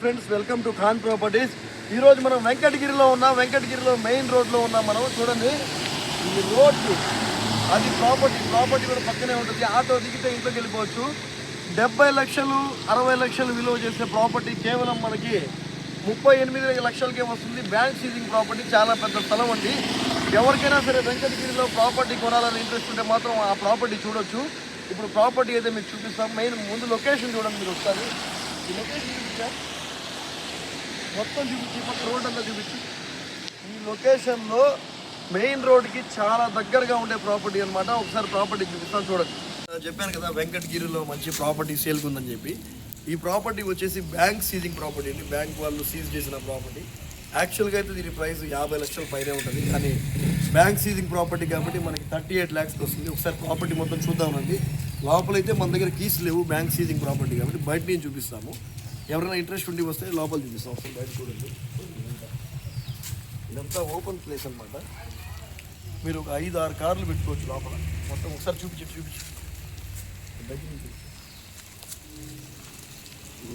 Friends, welcome to Khan properties. ఈరోజు మనం వెంకటగిరిలో ఉన్నాం. వెంకటగిరిలో మెయిన్ రోడ్లో ఉన్నాం. మనం చూడండి, ఈ రోడ్డు అది ప్రాపర్టీ కూడా పక్కనే ఉంటుంది. ఆటో దిగితే ఇంట్లోకి వెళ్ళిపోవచ్చు. 70 లక్షలు 60 లక్షలు విలువ చేసే ప్రాపర్టీ కేవలం మనకి 38 లక్షలకే వస్తుంది. బ్యాంక్ సీజింగ్ ప్రాపర్టీ, చాలా పెద్ద స్థలం అండి. ఎవరికైనా సరే వెంకటగిరిలో ప్రాపర్టీ కొనాలని ఇంట్రెస్ట్ ఉంటే మాత్రం ఆ ప్రాపర్టీ చూడొచ్చు. ఇప్పుడు ప్రాపర్టీ అయితే మీకు చూపిస్తాం. మెయిన్ ముందు లొకేషన్ చూడండి మీరు ఒకసారి. ఈ లొకేషన్ చూపించా, మొత్తం చూపించి పక్క రోడ్ అంతా చూపించి. ఈ లొకేషన్లో మెయిన్ రోడ్కి చాలా దగ్గరగా ఉండే ప్రాపర్టీ అనమాట. ఒకసారి ప్రాపర్టీ చూపిస్తాను చూడండి. చెప్పాను కదా వెంకటగిరిలో మంచి ప్రాపర్టీ సేల్కి ఉందని చెప్పి. ఈ ప్రాపర్టీ వచ్చేసి బ్యాంక్ సీజింగ్ ప్రాపర్టీ అండి. బ్యాంక్ వాళ్ళు సీజ్ చేసిన ప్రాపర్టీ. యాక్చువల్గా అయితే దీని ప్రైస్ 50 లక్షల పైనే ఉంటుంది, కానీ బ్యాంక్ సీజింగ్ ప్రాపర్టీ కాబట్టి మనకి 38 lakhs వస్తుంది. ఒకసారి ప్రాపర్టీ మొత్తం చూద్దామండి. లోపలైతే మన దగ్గర కీస్ లేవు, బ్యాంక్ సీజింగ్ ప్రాపర్టీ కాబట్టి బయట నుంచి చూపిస్తాము. ఎవరైనా ఇంట్రెస్ట్ ఉండి వస్తే లోపల చూపిస్తాం. ఒకసారి బయట చూడండి. ఇదంతా ఓపెన్ ప్లేస్ అనమాట. మీరు ఒక 5-6 కార్లు పెట్టుకోవచ్చు లోపల. మొత్తం ఒకసారి చూపించు.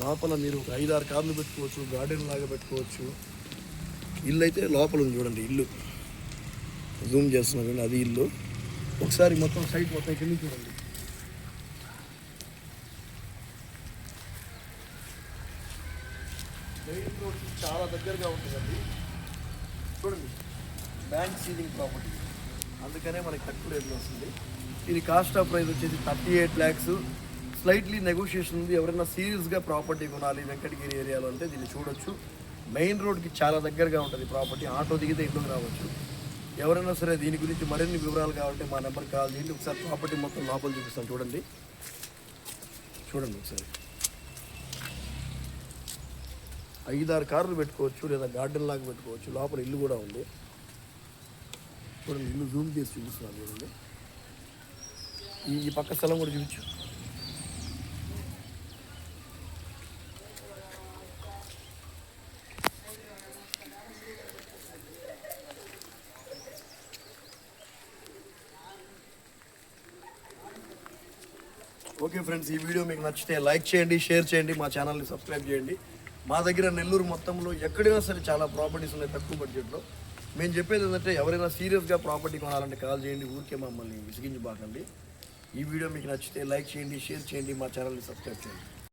లోపల మీరు ఒక 5-6 కార్లు పెట్టుకోవచ్చు, గార్డెన్ లాగా పెట్టుకోవచ్చు. ఇల్లు అయితే లోపల ఉంది చూడండి. ఇల్లు జూమ్ చేస్తున్నాను, అది ఇల్లు. ఒకసారి మొత్తం సైట్ మొత్తం ఇక్కడి నుంచి చూడండి. మెయిన్ రోడ్ చాలా దగ్గరగా ఉంటుందండి. చూడండి, బ్యాంక్ సీజింగ్ ప్రాపర్టీ, అందుకనే మనకి తక్కువ రేట్లో వస్తుంది. ఇది కాస్ట్ ఆఫ్ ప్రైస్ వచ్చేసి 38 lakhs. స్లైట్లీ నెగోషియేషన్ ఉంది. ఎవరైనా సీరియస్గా ప్రాపర్టీ కొనాలి వెంకటగిరి ఏరియాలో అంటే దీన్ని చూడొచ్చు. మెయిన్ రోడ్కి చాలా దగ్గరగా ఉంటుంది ప్రాపర్టీ. ఆటో దిగితే ఇంట్లోకి రావచ్చు. ఎవరైనా సరే దీని గురించి మరిన్ని వివరాలు కావాలంటే మా నెంబర్కి కాల్ చేయండి. ఒకసారి ప్రాపర్టీ మొత్తం లోపల చూపిస్తాను చూడండి. ఒకసారి 5-6 కార్లు పెట్టుకోవచ్చు, లేదా గార్డెన్ లాగా పెట్టుకోవచ్చు. లోపల ఇల్లు కూడా ఉంది చూడండి. ఇల్లు జూమ్ చేసి చూపిస్తున్నాను చూడండి. ఈ పక్క స్థలం కూడా చూపించు. ఓకే ఫ్రెండ్స్, ఈ వీడియో మీకు నచ్చితే లైక్ చేయండి, షేర్ చేయండి, మా ఛానల్ని సబ్స్క్రైబ్ చేయండి. మా దగ్గర నెల్లూరు మొత్తంలో ఎక్కడైనా సరే చాలా ప్రాపర్టీస్ ఉన్నాయి తక్కువ బడ్జెట్లో. మేము చెప్పేది ఏంటంటే ఎవరైనా సీరియస్గా ప్రాపర్టీ కొనాలంటే కాల్ చేయండి. ఊరికే మమ్మల్ని విసిగించబాకండి. ఈ వీడియో మీకు నచ్చితే లైక్ చేయండి, షేర్ చేయండి, మా ఛానల్ని సబ్స్క్రైబ్ చేయండి.